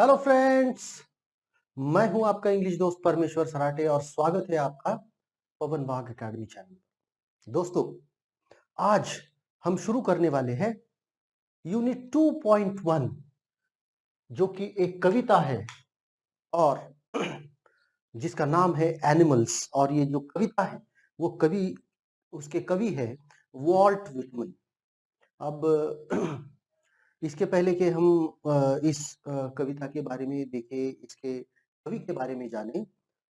Hello friends. मैं हूं आपका इंग्लिश दोस्त परमेश्वर सराटे और स्वागत है आपका पवन बाग एकेडमी चैनल। दोस्तों, आज हम शुरू करने वाले हैं यूनिट 2.1, जो कि एक कविता है और जिसका नाम है एनिमल्स। और ये जो कविता है वो उसके कवि है वॉल्ट विटमन। अब इसके पहले कि हम इस कविता के बारे में देखें, इसके कवि के बारे में जानें,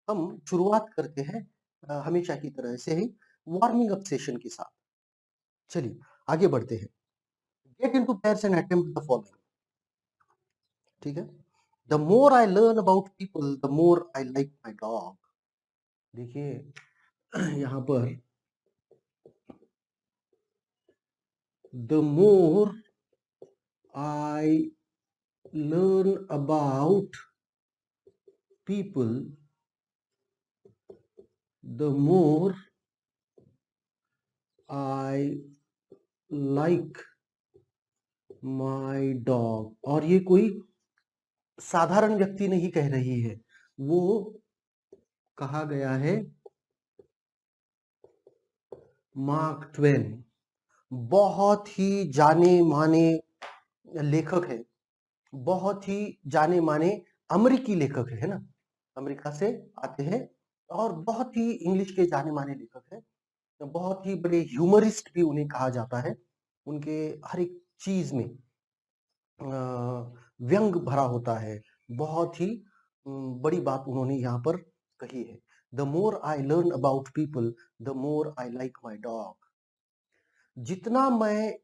हम शुरुआत करते हैं हमेशा की तरह से ही वार्मिंग अप सेशन के साथ। चलिए आगे बढ़ते हैं। Get into pairs and attempt the following. ठीक है। The more I learn about people the more I like my dog. देखिए यहाँ पर the more I learn about people the more I like my dog. और ये कोई साधारण व्यक्ति नहीं कह रही है, वो कहा गया है मार्क ट्वेन। बहुत ही जाने माने लेखक है, बहुत ही जाने माने अमेरिकी लेखक है ना, अमेरिका से आते हैं और बहुत ही इंग्लिश के जाने माने लेखक है। बहुत ही बड़े ह्यूमरिस्ट भी उन्हें कहा जाता है। उनके हर एक चीज में व्यंग भरा होता है। बहुत ही बड़ी बात उन्होंने यहाँ पर कही है। The more I learn about people the more I like my dog. जितना मैं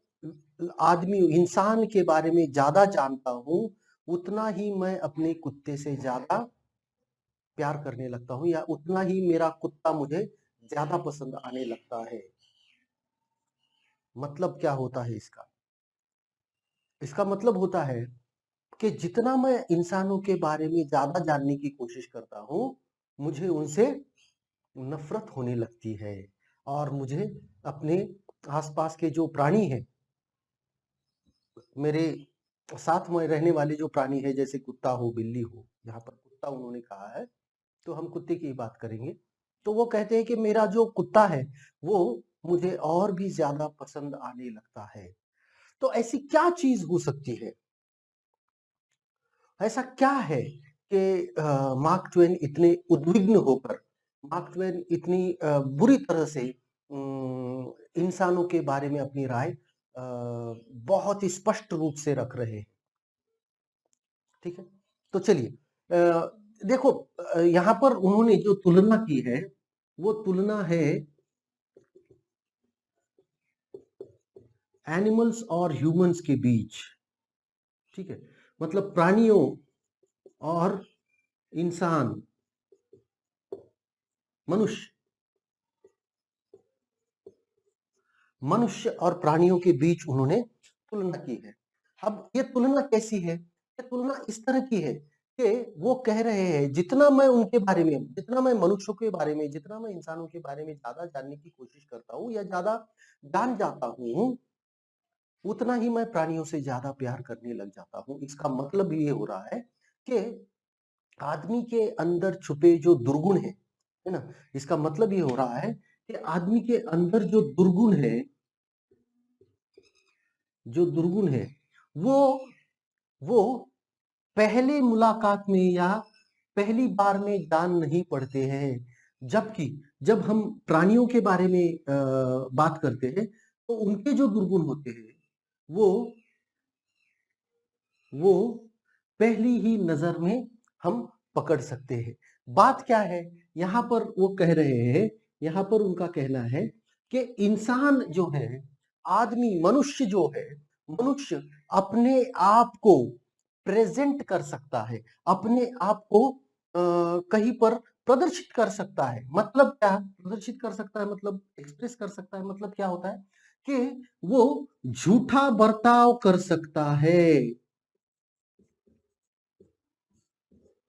आदमी इंसान के बारे में ज्यादा जानता हूँ, उतना ही मैं अपने कुत्ते से ज्यादा प्यार करने लगता हूँ, या उतना ही मेरा कुत्ता मुझे ज्यादा पसंद आने लगता है। मतलब क्या होता है इसका? इसका मतलब होता है कि जितना मैं इंसानों के बारे में ज्यादा जानने की कोशिश करता हूँ, मुझे उनसे नफरत होने लगती है। और मुझे अपने आसपास के जो प्राणी हैं, मेरे साथ में रहने वाले जो प्राणी है, जैसे कुत्ता हो बिल्ली हो, यहाँ पर कुत्ता उन्होंने कहा है तो हम कुत्ते की बात करेंगे। तो वो कहते हैं कि मेरा जो कुत्ता है वो मुझे और भी ज्यादा पसंद आने लगता है। तो ऐसी क्या चीज हो सकती है, ऐसा क्या है कि मार्क ट्वेन इतने उद्विग्न होकर, मार्क ट्वेन इतनी बुरी तरह से इंसानों के बारे में अपनी राय बहुत ही स्पष्ट रूप से रख रहे हैं। ठीक है। तो चलिए देखो, यहाँ पर उन्होंने जो तुलना की है वो तुलना है एनिमल्स और ह्यूमंस के बीच। ठीक है। मतलब प्राणियों और इंसान, मनुष्य मनुष्य और प्राणियों के बीच उन्होंने तुलना की है। अब ये तुलना कैसी है? ये तुलना इस तरह की है कि वो कह रहे हैं जितना मैं उनके बारे में, जितना मैं मनुष्यों के बारे में, जितना मैं इंसानों के बारे में ज्यादा जानने की कोशिश करता हूँ या ज्यादा जान जाता हूँ, उतना ही मैं प्राणियों से ज्यादा प्यार करने लग जाता हूँ। इसका मतलब ये हो रहा है कि आदमी के अंदर छुपे जो दुर्गुण है ना, इसका मतलब ये हो रहा है कि आदमी के अंदर जो दुर्गुण है, जो दुर्गुण है वो वो पहले मुलाकात में या पहली बार में जान नहीं पड़ते हैं। जबकि जब हम प्राणियों के बारे में बात करते हैं तो उनके जो दुर्गुण होते हैं वो वो पहली ही नजर में हम पकड़ सकते हैं। बात क्या है? यहाँ पर वो कह रहे हैं, यहाँ पर उनका कहना है कि इंसान जो है, आदमी मनुष्य जो है, मनुष्य अपने आप को प्रेजेंट कर सकता है, अपने आप को कहीं पर प्रदर्शित कर सकता है। मतलब क्या प्रदर्शित कर सकता है? मतलब एक्सप्रेस कर सकता है। मतलब क्या होता है कि वो झूठा बर्ताव कर सकता है।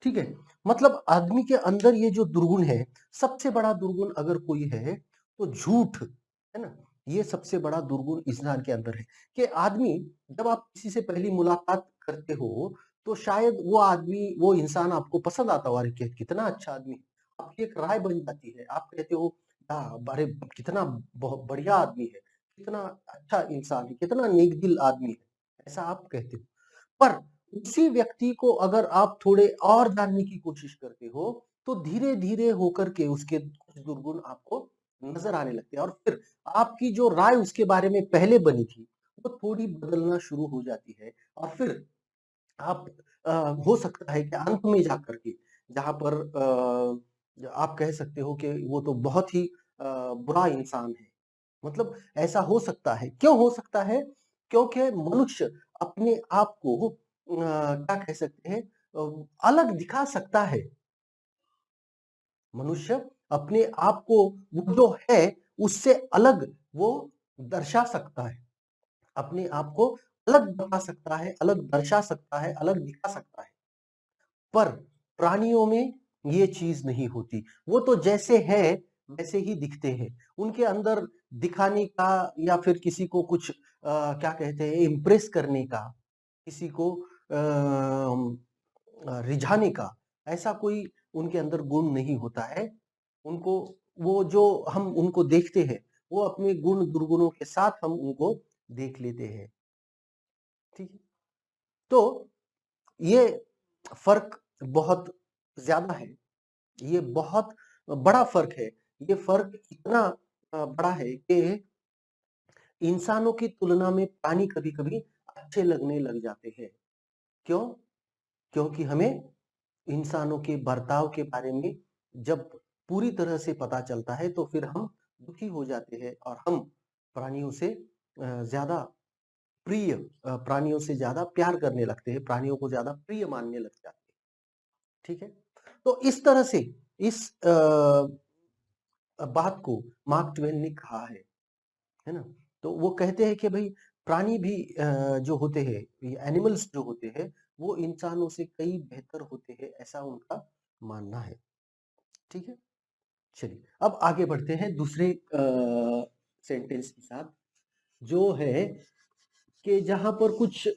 ठीक है। मतलब आदमी के अंदर ये जो दुर्गुण है, सबसे बड़ा दुर्गुण अगर कोई है तो झूठ है ना। ये सबसे बड़ा दुर्गुण इंसान के अंदर है कि आदमी, जब आप किसी से पहली मुलाकात करते हो तो शायद वो आदमी, वो इंसान आपको पसंद आता हो, अरे कितना अच्छा आदमी है। आपकी एक राय बन जाती है, आप कहते हो अरे कितना बहुत बढ़िया आदमी है, कितना अच्छा इंसान है, कितना नेक दिल आदमी है, ऐसा आप कहते हो। पर उसी व्यक्ति को अगर आप थोड़े और जानने की कोशिश करते हो, तो धीरे धीरे होकर के उसके कुछ दुर्गुण आपको नजर आने लगते हैं, और फिर आपकी जो राय उसके बारे में पहले बनी थी वो थोड़ी बदलना शुरू हो जाती है। और फिर आप हो सकता है कि अंत में जाकर के, जहाँ पर आप कह सकते हो कि वो तो बहुत ही बुरा इंसान है। मतलब ऐसा हो सकता है, क्यों हो सकता है? क्योंकि मनुष्य अपने आप को क्या कह सकते हैं, अलग दिखा सकता है। मनुष्य अपने आप को वो जो है उससे अलग वो दर्शा सकता है, अपने आप को अलग बता सकता है, अलग दर्शा सकता है, अलग दिखा सकता है। पर प्राणियों में ये चीज नहीं होती। वो तो जैसे है वैसे ही दिखते हैं। उनके अंदर दिखाने का या फिर किसी को कुछ क्या कहते हैं, इम्प्रेस करने का, किसी को रिझाने का, ऐसा कोई उनके अंदर गुण नहीं होता है। उनको, वो जो हम उनको देखते हैं, वो अपने गुण दुर्गुणों के साथ हम उनको देख लेते हैं। ठीक है। तो ये फर्क बहुत ज्यादा है, ये बहुत बड़ा फर्क है। ये फर्क इतना बड़ा है कि इंसानों की तुलना में प्राणी कभी-कभी अच्छे लगने लग जाते हैं। क्यों? क्योंकि हमें इंसानों के बर्ताव के बारे में जब पूरी तरह से पता चलता है, तो फिर हम दुखी हो जाते हैं और हम प्राणियों से ज्यादा प्रिय, प्राणियों से ज्यादा प्यार करने लगते हैं, प्राणियों को ज्यादा प्रिय मानने लग जाते हैं। ठीक है। तो इस तरह से इस बात को मार्क ट्वेन ने कहा है ना। तो वो कहते हैं कि भाई प्राणी भी जो होते हैं, एनिमल्स जो होते हैं, वो इंसानों से कई बेहतर होते हैं, ऐसा उनका मानना है। ठीक है। चलिए अब आगे बढ़ते हैं दूसरे सेंटेंस के साथ, जो है कि जहां पर कुछ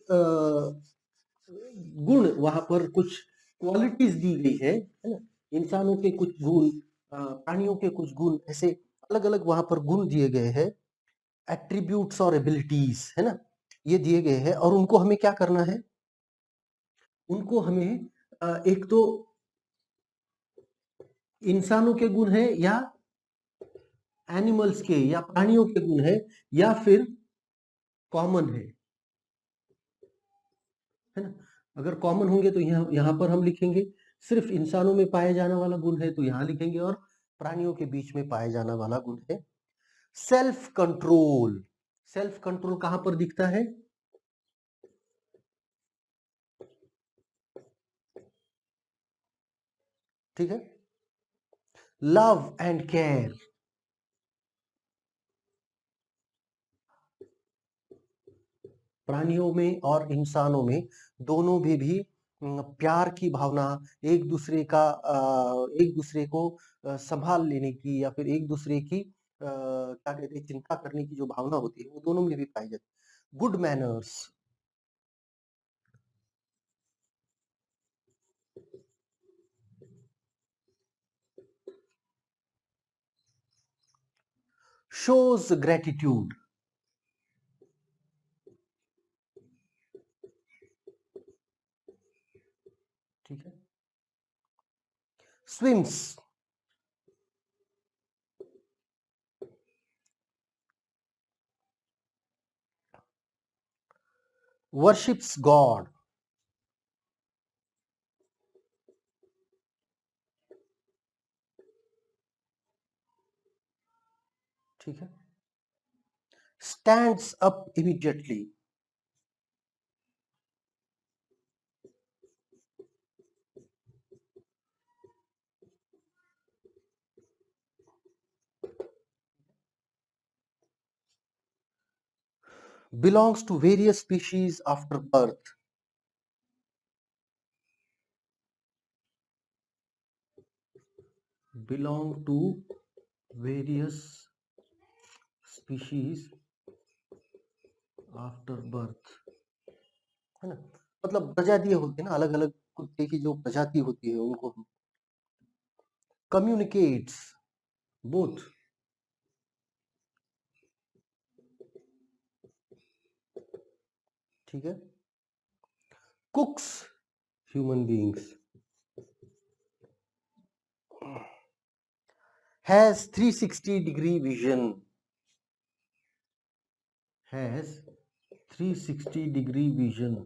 गुण, वहां पर कुछ क्वालिटीज दी गई है ना। इंसानों के कुछ गुण, प्राणियों के कुछ गुण, ऐसे अलग अलग वहां पर गुण दिए गए हैं, एट्रीब्यूट्स और एबिलिटीज, है ना, ये दिए गए हैं। और उनको हमें क्या करना है? उनको हमें एक तो इंसानों के गुण है, या एनिमल्स के या प्राणियों के गुण है, या फिर कॉमन है ना। अगर कॉमन होंगे तो यहाँ यहाँ पर हम लिखेंगे, सिर्फ इंसानों में पाए जाने वाला गुण है तो यहाँ लिखेंगे, और प्राणियों के बीच में पाए जाने वाला गुण है सेल्फ कंट्रोल। सेल्फ कंट्रोल कहां पर दिखता है? ठीक है। लव एंड केयर, प्राणियों में और इंसानों में दोनों में भी प्यार की भावना, एक दूसरे का एक दूसरे को संभाल लेने की, या फिर एक दूसरे की क्या कहते हैं, चिंता करने की जो भावना होती है, वो दोनों में भी पाई जाती है। Good manners, shows gratitude. ठीक है। Swims, worships God. ठीक है। Stands up immediately. belongs to various species after birth। belong to various species after birth, है ना। मतलब प्रजातियां होती है ना, अलग अलग कुत्ते की जो प्रजाति होती है उनको हम कम्युनिकेट्स बोथ, ठीक है, कुक्स human beings, has 360-degree vision, has 360-degree vision,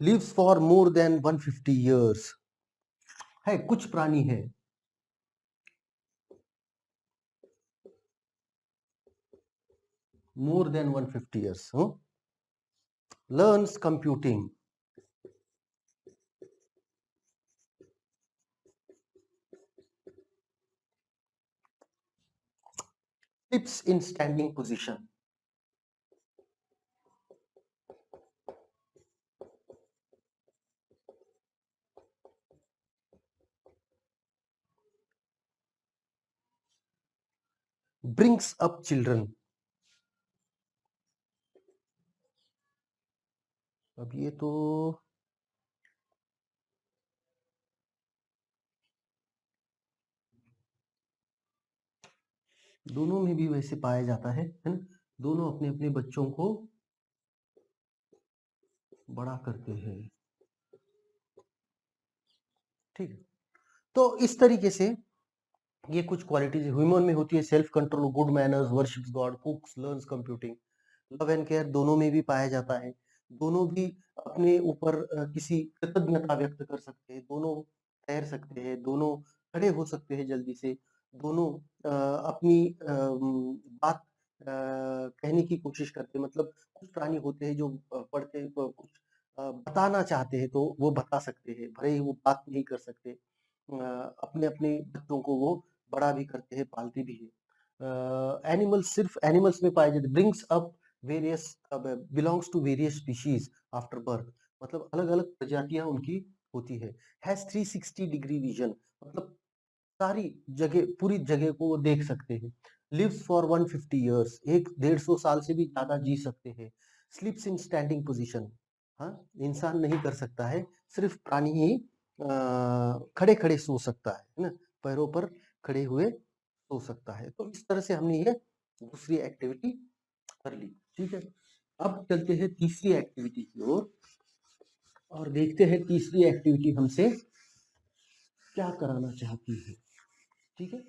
lives for more than 150 years, है कुछ प्राणी है more than 150 years, learns computing, sleeps in standing position, brings up children. अब ये तो दोनों में भी वैसे पाया जाता है ना, दोनों अपने अपने बच्चों को बड़ा करते हैं, ठीक है। तो इस तरीके से ये कुछ क्वालिटीज ह्यूमन में होती है, self control, good manners, worships God, कुक्स, learns computing, love and care दोनों में भी पाया जाता है, दोनों भी अपने ऊपर किसी कृतज्ञता व्यक्त कर सकते हैं, दोनों तैर सकते हैं, दोनों खड़े हो सकते हैं जल्दी से, दोनों अपनी बात कहने की कोशिश करते हैं, मतलब कुछ प्राणी होते हैं जो पढ़ते कुछ बताना चाहते हैं तो वो बता सकते हैं, भले ही वो बात नहीं कर सकते, अपने अपने बच्चों को वो बड़ा भी करते हैं, पालते भी है। एनिमल्स सिर्फ एनिमल्स में पाए जाते, brings up various, belongs to various species after birth, मतलब अलग अलग प्रजातियां उनकी होती है। हैज 360 डिग्री विजन, मतलब सारी जगह, पूरी जगह को वो देख सकते हैं। लिव्स फॉर 150 ईयर्स, 150 साल से भी ज्यादा जी सकते हैं। स्लीप्स इन स्टैंडिंग पोजीशन, हाँ इंसान नहीं कर सकता है, सिर्फ प्राणी ही खड़े खड़े सो सकता है ना, पैरों पर खड़े हुए सो सकता है। तो इस तरह से हमने ये दूसरी एक्टिविटी कर ली, ठीक है। अब चलते हैं तीसरी एक्टिविटी की ओर और देखते हैं तीसरी एक्टिविटी हमसे क्या कराना चाहती है, ठीक है।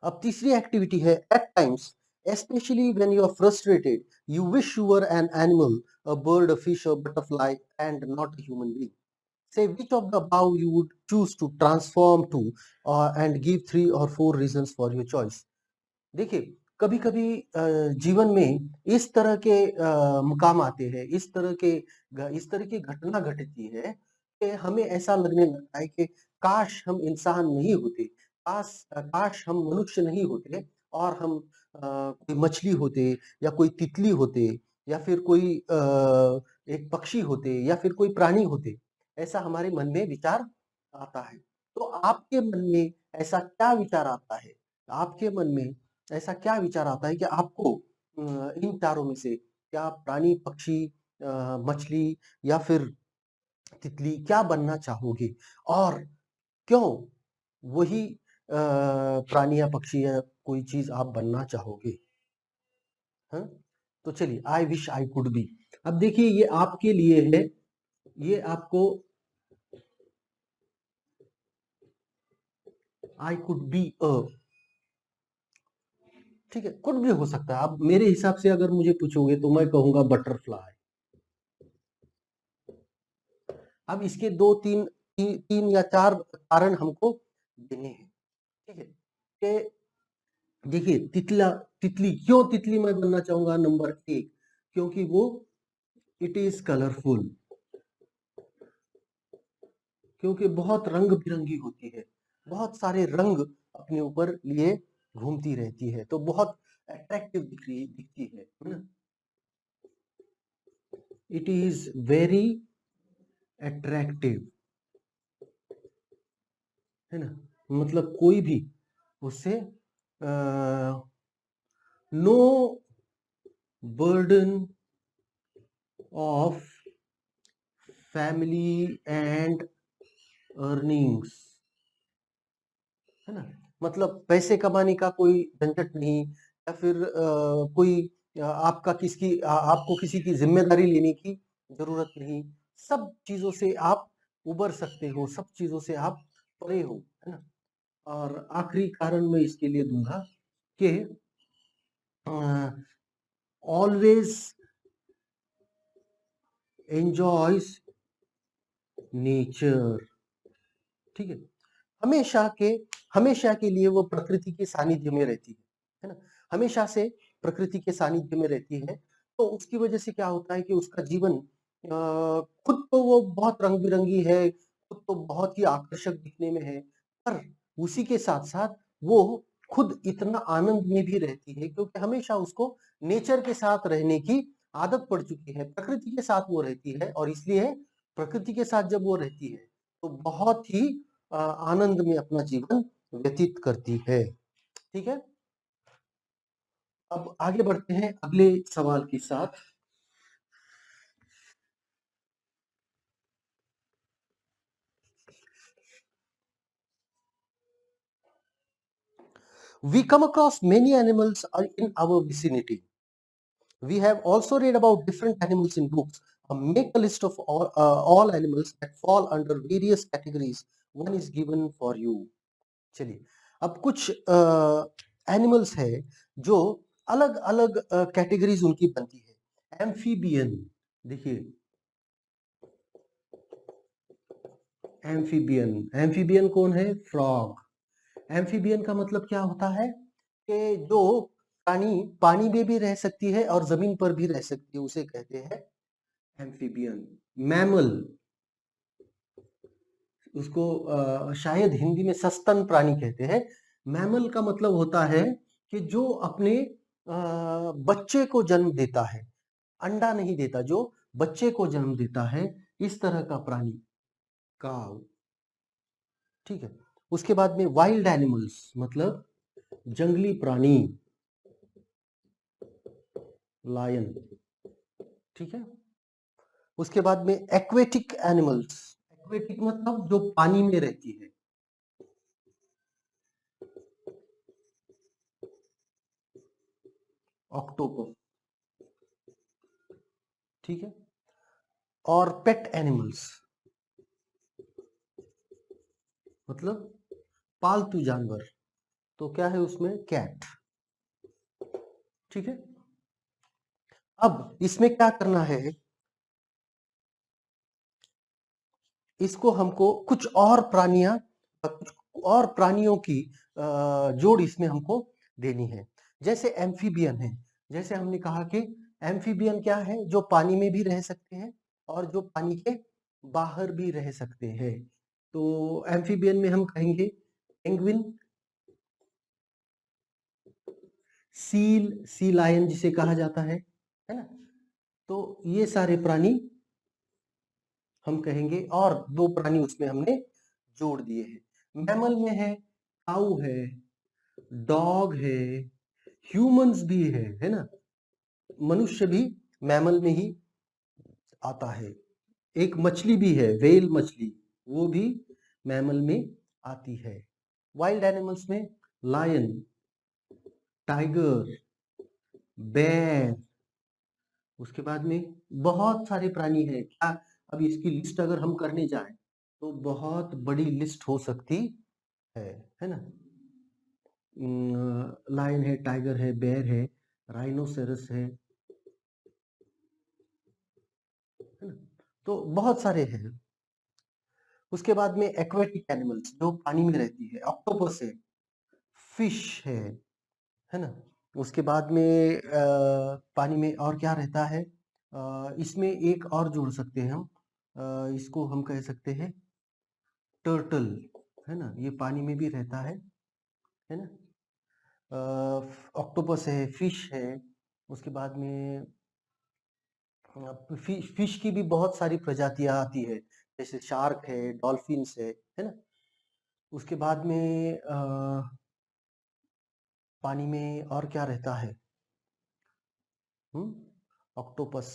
अब तीसरी एक्टिविटी है, at times especially when you are frustrated you wish you were an animal, a bird, a fish, a butterfly and not a human being. Say which of the above you would choose to transform to, and give 3 or 4 reasons for your choice. देखिए, कभी-कभी जीवन में इस तरह के मुकाम आते हैं, इस तरह की घटना घटती है कि हमें ऐसा लगने लगता है कि काश हम इंसान नहीं होते, काश हम मनुष्य नहीं होते और हम कोई मछली होते या कोई तितली होते या फिर कोई एक पक्षी होते या फिर कोई प्राणी होते। ऐसा हमारे मन में विचार आता है। तो आपके मन में ऐसा क्या विचार आता है? आपके मन में ऐसा क्या विचार आता है कि आपको इन चारों में से क्या प्राणी, पक्षी, मछली या फिर तितली क्या बनना चाहोगे और क्यों वही प्राणी या पक्षी या कोई चीज आप बनना चाहोगे? हाँ? तो चलिए, I wish I could be. अब देखिए ये आपके लिए है, ये आपको आई कुड बी अ, ठीक है, कुछ भी हो सकता है। अब मेरे हिसाब से अगर मुझे पूछोगे तो मैं कहूंगा बटरफ्लाई। अब इसके दो तीन तीन या चार कारण हमको देने हैं, ठीक है। कि देखिए तितली क्यों तितली मैं बनना चाहूंगा, नंबर एक, क्योंकि वो इट इज कलरफुल, क्योंकि बहुत रंग बिरंगी होती है, बहुत सारे रंग अपने ऊपर लिए घूमती रहती है, तो बहुत अट्रैक्टिव दिखती है ना। इट इज वेरी अट्रैक्टिव, है ना, मतलब कोई भी उससे no burden of family and earnings, है ना। मतलब पैसे कमाने का कोई झंझट नहीं, या फिर कोई आपका आपको किसी की जिम्मेदारी लेने की जरूरत नहीं। सब चीजों से आप उबर सकते हो, सब चीजों से आप परे हो, है ना। और आखिरी कारण मैं इसके लिए दूंगा कि ऑलवेज एंजॉयज नेचर, ठीक है। हमेशा के हमेशा के लिए वो प्रकृति के सानिध्य में रहती है ना। हमेशा से प्रकृति के सानिध्य में रहती है, तो उसकी वजह से क्या होता है कि उसका जीवन खुद तो वो बहुत रंग बिरंगी है, खुद तो बहुत ही आकर्षक दिखने में है, पर उसी के साथ साथ वो खुद इतना आनंद में भी रहती है, क्योंकि हमेशा उसको नेचर के साथ रहने की आदत पड़ चुकी है, प्रकृति के साथ वो रहती है, और इसलिए प्रकृति के साथ जब वो रहती है तो बहुत ही आनंद में अपना जीवन व्यतीत करती है, ठीक है। अब आगे बढ़ते हैं अगले सवाल के साथ। We come across many animals in our vicinity. We have also read about different animals in books. Make a list of all animals that fall under various categories. One is given for you. चलिए, अब कुछ animals है जो अलग अलग categories उनकी बनती है। एम्फीबियन, देखिए एम्फीबियन, एम्फीबियन कौन है? फ्रॉग। एम्फीबियन का मतलब क्या होता है कि जो प्राणी पानी में भी रह सकती है और जमीन पर भी रह सकती है, उसे कहते हैं एम्फीबियन। मैमल, उसको शायद हिंदी में सस्तन प्राणी कहते हैं। मैमल का मतलब होता है कि जो अपने बच्चे को जन्म देता है, अंडा नहीं देता, जो बच्चे को जन्म देता है, इस तरह का प्राणी, काऊ, ठीक है। उसके बाद में वाइल्ड एनिमल्स मतलब जंगली प्राणी, लायन, ठीक है। उसके बाद में एक्वेटिक एनिमल्स, एक्वेटिक मतलब जो पानी में रहती है, ऑक्टोपस, ठीक है। और पेट एनिमल्स मतलब पालतू जानवर, तो क्या है उसमें? कैट, ठीक है। अब इसमें क्या करना है, इसको हमको कुछ और प्राणियों की जोड़ इसमें हमको देनी है। जैसे एम्फीबियन है, जैसे हमने कहा कि एम्फीबियन क्या है? जो पानी में भी रह सकते हैं और जो पानी के बाहर भी रह सकते हैं। तो एम्फीबियन में हम कहेंगे पेंगुइन, सील, सी लायन जिसे कहा जाता है ना। तो ये सारे प्राणी हम कहेंगे, और दो प्राणी उसमें हमने जोड़ दिए हैं। मैमल में है काऊ है, डॉग है, ह्यूमंस भी है ना। मनुष्य भी मैमल में ही आता है। एक मछली भी है, व्हेल मछली, वो भी मैमल में आती है। वाइल्ड एनिमल्स में लायन, टाइगर, बेर, उसके बाद में बहुत सारे प्राणी हैं। क्या अब इसकी लिस्ट अगर हम करने जाएं तो बहुत बड़ी लिस्ट हो सकती है ना। लायन है, टाइगर है, बेयर है, राइनोसेरस है ना। तो बहुत सारे हैं। उसके बाद में एक्वेटिक एनिमल्स जो पानी में रहती है, ऑक्टोपस है, फिश है ना। उसके बाद में पानी में और क्या रहता है? इसमें एक और जोड़ सकते हैं हम, इसको हम कह सकते हैं टर्टल, है ना। ये पानी में भी रहता है ना। ऑक्टोपस है, फिश है। उसके बाद में फिश की भी बहुत सारी प्रजातियां आती है, जैसे शार्क है, डॉल्फिन्स है ना। उसके बाद में पानी में और क्या रहता है? ऑक्टोपस,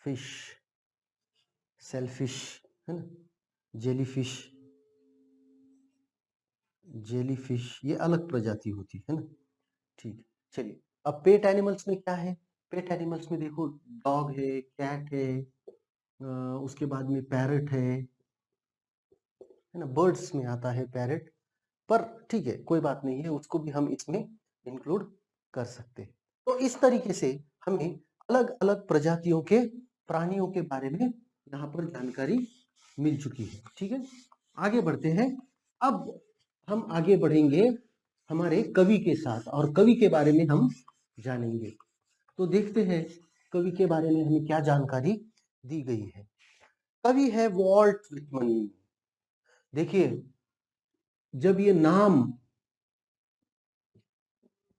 फिश, सेलफिश, है ना, जेलीफिश, जेलीफिश ये अलग प्रजाति होती है ना। ठीक है, चलिए अब पेट एनिमल्स में क्या है? पेट एनिमल्स में देखो, डॉग है, कैट है, उसके बाद में पैरट है ना, बर्ड्स में आता है पैरट, पर ठीक है कोई बात नहीं है, उसको भी हम इसमें इंक्लूड कर सकते हैं। तो इस तरीके से हमें अलग अलग प्रजातियों के प्राणियों के बारे में यहाँ पर जानकारी मिल चुकी है। ठीक है, आगे बढ़ते हैं। अब हम आगे बढ़ेंगे हमारे कवि के साथ और कवि के बारे में हम जानेंगे। तो देखते हैं कवि के बारे में हमें क्या जानकारी दी गई है। कवि है वॉल्ट व्हिटमन। देखिए, जब ये नाम,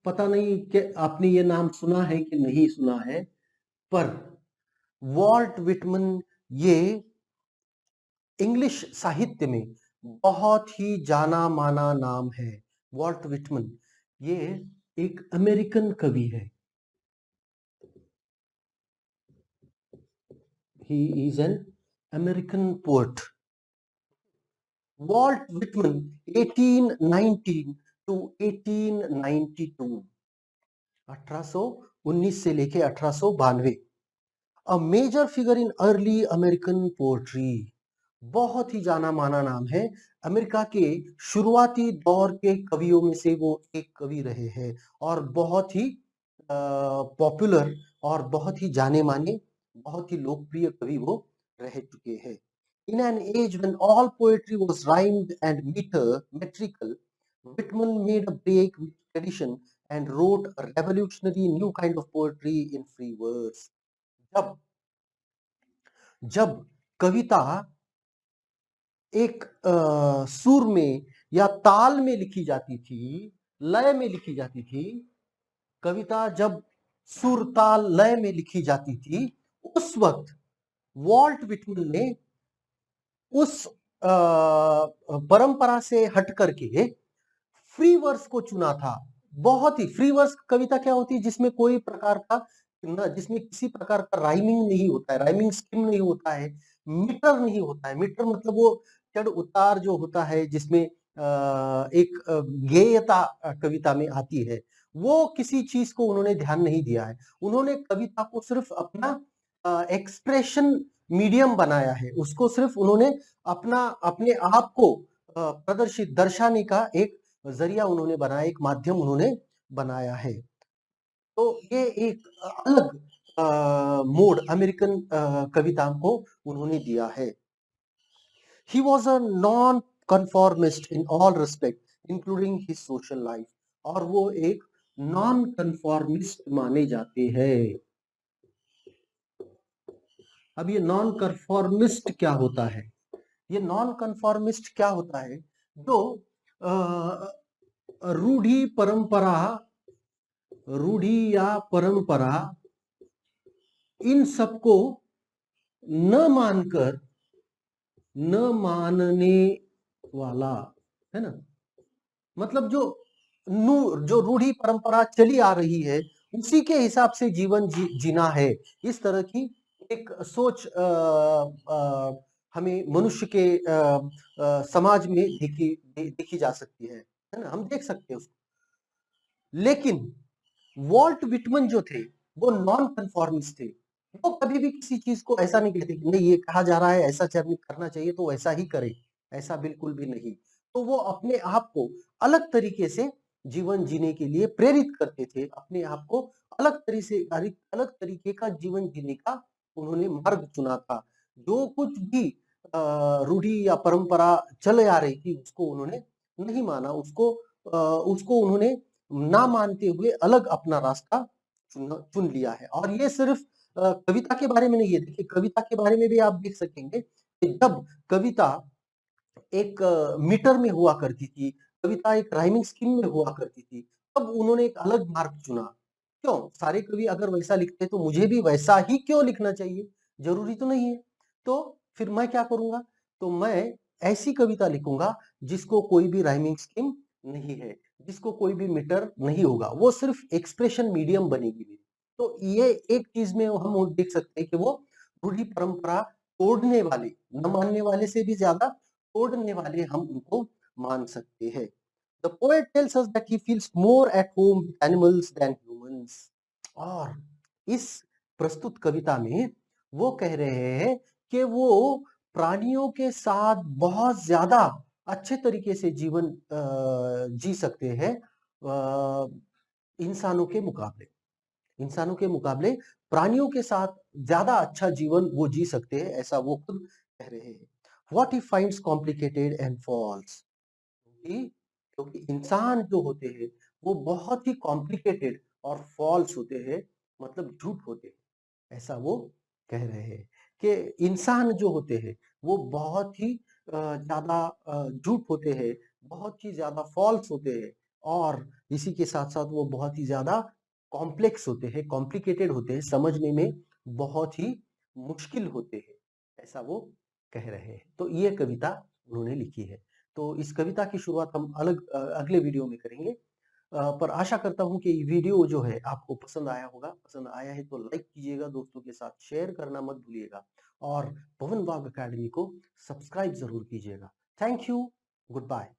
पता नहीं कि आपने ये नाम सुना है कि नहीं सुना है, पर वॉल्ट व्हिटमन ये इंग्लिश साहित्य में बहुत ही जाना माना नाम है। वॉल्ट व्हिटमन ये एक अमेरिकन कवि है। He is an American poet. Walt Whitman 1819 to 1892, 1819 से लेके 1892, a major figure in early American poetry. बहुत ही जाना माना नाम है। अमेरिका के शुरुआती दौर के कवियों में से वो एक कवि रहे हैं और बहुत ही पॉपुलर और बहुत ही जाने माने, बहुत ही लोकप्रिय कवि वो रह चुके हैं। In an age when all poetry was rhymed and metrical, Whitman made a break with tradition and wrote a revolutionary new kind of poetry in free verse. जब जब कविता एक सुर में या ताल में लिखी जाती थी, लय में लिखी जाती थी, कविता जब सुर ताल लय में लिखी जाती थी, उस वक्त वॉल्ट व्हिटमन ने उस परंपरा से हट करके फ्री वर्स को चुना था। बहुत ही फ्री वर्स कविता क्या होती है? जिसमें कोई प्रकार का जिसमें किसी प्रकार का राइमिंग नहीं होता है, राइमिंग स्कीम नहीं होता है, मीटर नहीं होता है। मीटर मतलब वो चढ़ उतार जो होता है, जिसमें एक गेयता कविता में आती है, वो किसी चीज को उन्होंने ध्यान नहीं दिया है। उन्होंने कविता को सिर्फ अपना एक्सप्रेशन मीडियम बनाया है, उसको सिर्फ उन्होंने अपना अपने आप को प्रदर्शित दर्शाने का एक जरिया उन्होंने बनाया, एक माध्यम उन्होंने बनाया है। तो ये एक अलग मोड अमेरिकन कविता को उन्होंने दिया है। He was a non conformist in all respect including his social life, और वो एक नॉन कन्फॉर्मिस्ट माने जाते हैं। अब ये नॉन कन्फॉर्मिस्ट क्या होता है? ये नॉन कन्फॉर्मिस्ट क्या होता है? जो रूढ़ी परंपरा, रूढ़ी या परंपरा, इन सबको न मानकर, न मानने वाला, है ना, मतलब जो रूढ़ी परंपरा चली आ रही है उसी के हिसाब से जीवन जीना है, इस तरह की एक सोच हमें मनुष्य के समाज में देखी जा सकती है ना, हम देख सकते हैं उसको। लेकिन वॉल्ट व्हिटमन जो थे वो नॉन कन्फॉर्मिस्ट थे। वो कभी भी किसी चीज को ऐसा नहीं कहते कि नहीं ये कहा जा रहा है ऐसा करना चाहिए तो वैसा ही करे, ऐसा बिल्कुल भी नहीं। तो वो अपने आप को अलग तरीके से जीवन जीने के लिए प्रेरित करते थे, अपने आप को अलग तरीके का जीवन जीने का उन्होंने मार्ग चुना था। जो कुछ भी रूढ़ी या परंपरा चले आ रही थी उसको उन्होंने नहीं माना, उसको उन्होंने ना मानते हुए अलग अपना रास्ता चुन लिया है। और ये सिर्फ कविता के बारे में नहीं है। देखिए, कविता के बारे में भी आप देख सकेंगे कि जब कविता एक मीटर में हुआ करती थी, कविता एक राइमिंग स्कीम में हुआ करती थी, तब उन्होंने एक अलग मार्ग चुना। क्यों? सारे कवि अगर वैसा लिखते तो मुझे भी वैसा ही क्यों लिखना चाहिए? जरूरी तो नहीं है। तो फिर मैं क्या करूंगा? तो मैं ऐसी कविता लिखूंगा जिसको कोई भी राइमिंग स्कीम नहीं है, जिसको कोई भी मीटर नहीं होगा, वो सिर्फ एक्सप्रेशन मीडियम बनेगी मेरी। तो ये एक चीज में हम वो देख सकते हैं कि वो रूढ़ी परंपरा तोड़ने वाले, न मानने वाले से भी ज्यादा तोड़ने वाले हम उनको मान सकते हैं। The poet tells us that he feels more at home with animals then humans. और इस प्रस्तुत कविता में वो कह रहे हैं कि वो प्राणियों के साथ बहुत ज्यादा अच्छे तरीके से जीवन जी सकते हैं इंसानों के मुकाबले। इंसानों के मुकाबले प्राणियों के साथ ज्यादा अच्छा जीवन वो जी सकते हैं, ऐसा वो खुद कह रहे हैं। What he finds complicated and falls, क्योंकि इंसान जो होते हैं वो बहुत ही कॉम्प्लिकेटेड और फॉल्स होते हैं, मतलब झूठ होते हैं, ऐसा वो कह रहे हैं कि इंसान जो होते हैं वो बहुत ही ज्यादा झूठ होते हैं, बहुत ही ज्यादा फॉल्स होते हैं, और इसी के साथ साथ वो बहुत ही ज्यादा कॉम्प्लेक्स होते हैं, कॉम्प्लिकेटेड होते हैं, समझने में बहुत ही मुश्किल होते हैं, ऐसा वो कह रहे हैं। तो ये कविता उन्होंने लिखी है। तो इस कविता की शुरुआत हम अगले वीडियो में करेंगे। पर आशा करता हूँ कि ये वीडियो जो है आपको पसंद आया होगा। पसंद आया है तो लाइक कीजिएगा, दोस्तों के साथ शेयर करना मत भूलिएगा, और पवन वाग अकेडमी को सब्सक्राइब जरूर कीजिएगा। Thank you, good bye.